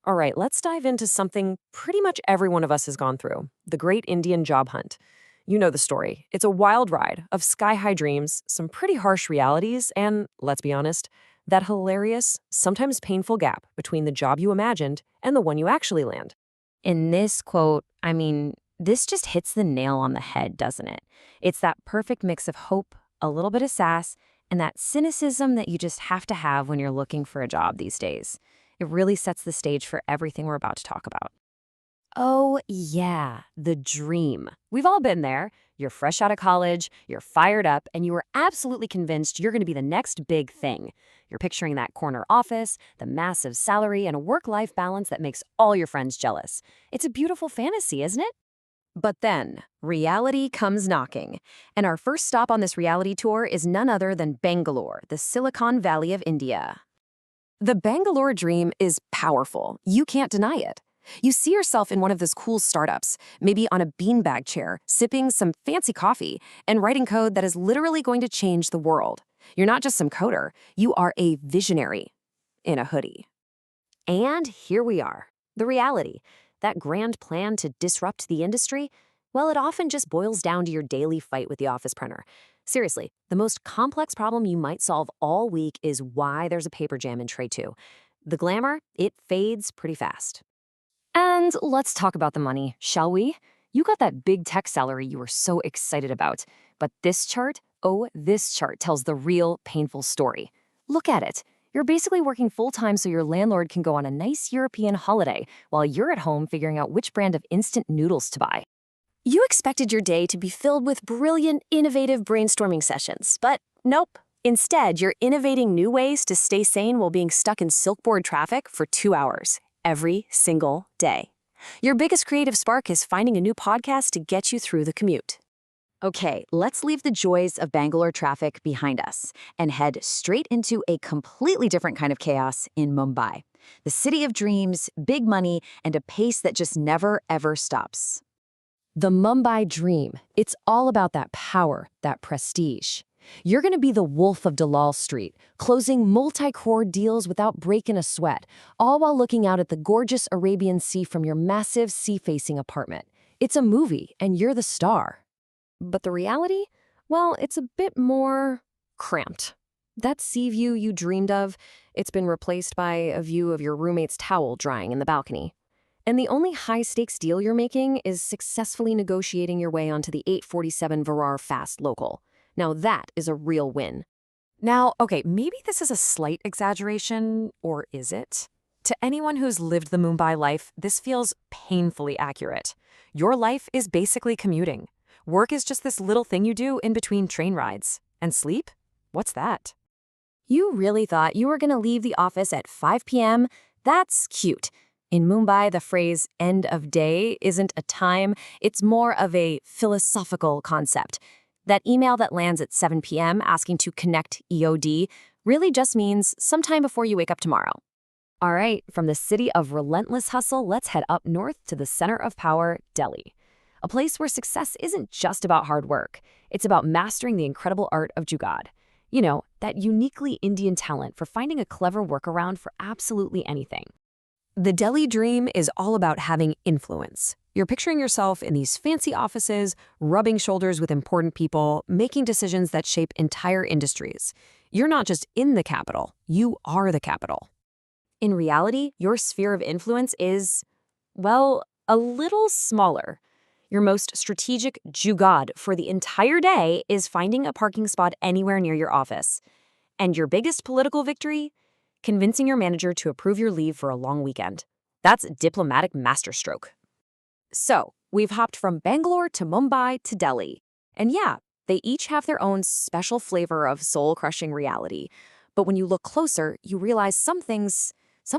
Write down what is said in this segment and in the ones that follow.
All right, let's dive into something pretty much every one of us has gone through, the great Indian job hunt. You know the story. It's a wild ride of sky-high dreams, some pretty harsh realities, and, let's be honest, that hilarious, sometimes painful gap between the job you imagined and the one you actually land. In this quote, this just hits the nail on the head, doesn't it? It's that perfect mix of hope, a little bit of sass, and that cynicism that you just have to have when you're looking for a job these days. It really sets the stage for everything we're about to talk about. Oh, yeah, the dream. We've all been there. You're fresh out of college, you're fired up, and you are absolutely convinced you're going to be the next big thing. You're picturing that corner office, the massive salary, and a work-life balance that makes all your friends jealous. It's a beautiful fantasy, isn't it? But then, reality comes knocking. And our first stop on this reality tour is none other than Bangalore, the Silicon Valley of India. The Bangalore dream is powerful. You can't deny it. You see yourself in one of those cool startups, maybe on a beanbag chair, sipping some fancy coffee, and writing code that is literally going to change the world. You're not just some coder, you are a visionary in a hoodie. And here we are. The reality. That grand plan to disrupt the industry? Well, it often just boils down to your daily fight with the office printer. Seriously, the most complex problem you might solve all week is why there's a paper jam in tray 2. The glamour, it fades pretty fast. And let's talk about the money, shall we? You got that big tech salary you were so excited about. But this chart, this chart tells the real painful story. Look at it. You're basically working full-time so your landlord can go on a nice European holiday while you're at home figuring out which brand of instant noodles to buy. You expected your day to be filled with brilliant, innovative brainstorming sessions, but nope. Instead, you're innovating new ways to stay sane while being stuck in silkboard traffic for 2 hours every single day. Your biggest creative spark is finding a new podcast to get you through the commute. Okay, let's leave the joys of Bangalore traffic behind us and head straight into a completely different kind of chaos in Mumbai. The city of dreams, big money, and a pace that just never, ever stops. The Mumbai dream. It's all about that power, that prestige. You're going to be the Wolf of Dalal Street, closing multi-crore deals without breaking a sweat, all while looking out at the gorgeous Arabian Sea from your massive sea-facing apartment. It's a movie, and you're the star. But the reality? Well, it's a bit more cramped. That sea view you dreamed of, it's been replaced by a view of your roommate's towel drying in the balcony. And the only high-stakes deal you're making is successfully negotiating your way onto the 847 Virar Fast Local. Now that is a real win. Now, okay, maybe this is a slight exaggeration, or is it? To anyone who's lived the Mumbai life, this feels painfully accurate. Your life is basically commuting. Work is just this little thing you do in between train rides. And sleep? What's that? You really thought you were going to leave the office at 5 p.m.? That's cute. In Mumbai, the phrase end of day isn't a time, it's more of a philosophical concept. That email that lands at 7 p.m. asking to connect EOD really just means sometime before you wake up tomorrow. All right, from the city of relentless hustle, let's head up north to the center of power, Delhi. A place where success isn't just about hard work. It's about mastering the incredible art of jugaad. You know, that uniquely Indian talent for finding a clever workaround for absolutely anything. The Delhi dream is all about having influence. You're picturing yourself in these fancy offices, rubbing shoulders with important people, making decisions that shape entire industries. You're not just in the capital, you are the capital. In reality, your sphere of influence is, well, a little smaller. Your most strategic jugaad for the entire day is finding a parking spot anywhere near your office. And your biggest political victory? Convincing your manager to approve your leave for a long weekend. That's diplomatic masterstroke. So, we've hopped from Bangalore to Mumbai to Delhi. And yeah, they each have their own special flavor of soul-crushing reality. But when you look closer, you realize some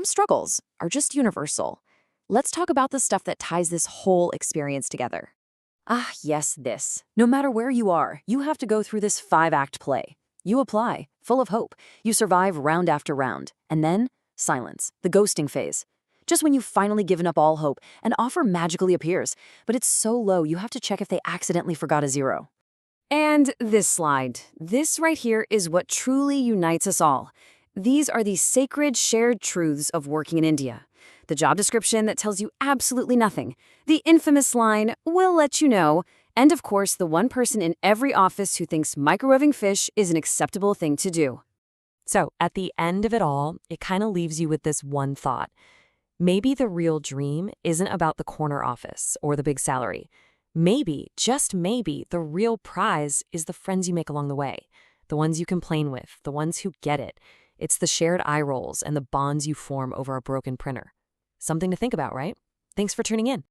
struggles, are just universal. Let's talk about the stuff that ties this whole experience together. Ah, yes, this. No matter where you are, you have to go through this 5-act play. You apply, full of hope. You survive round after round. And then, silence, the ghosting phase. Just when you've finally given up all hope, an offer magically appears, but it's so low you have to check if they accidentally forgot a zero. And this slide, this right here is what truly unites us all. These are the sacred shared truths of working in India. the job description that tells you absolutely nothing, the infamous line, "we'll let you know," and of course, the one person in every office who thinks microwaving fish is an acceptable thing to do. So, at the end of it all, it kind of leaves you with this one thought. Maybe the real dream isn't about the corner office or the big salary. Maybe, just maybe, the real prize is the friends you make along the way, the ones you complain with, the ones who get it. It's the shared eye rolls and the bonds you form over a broken printer. Something to think about, right? Thanks for tuning in.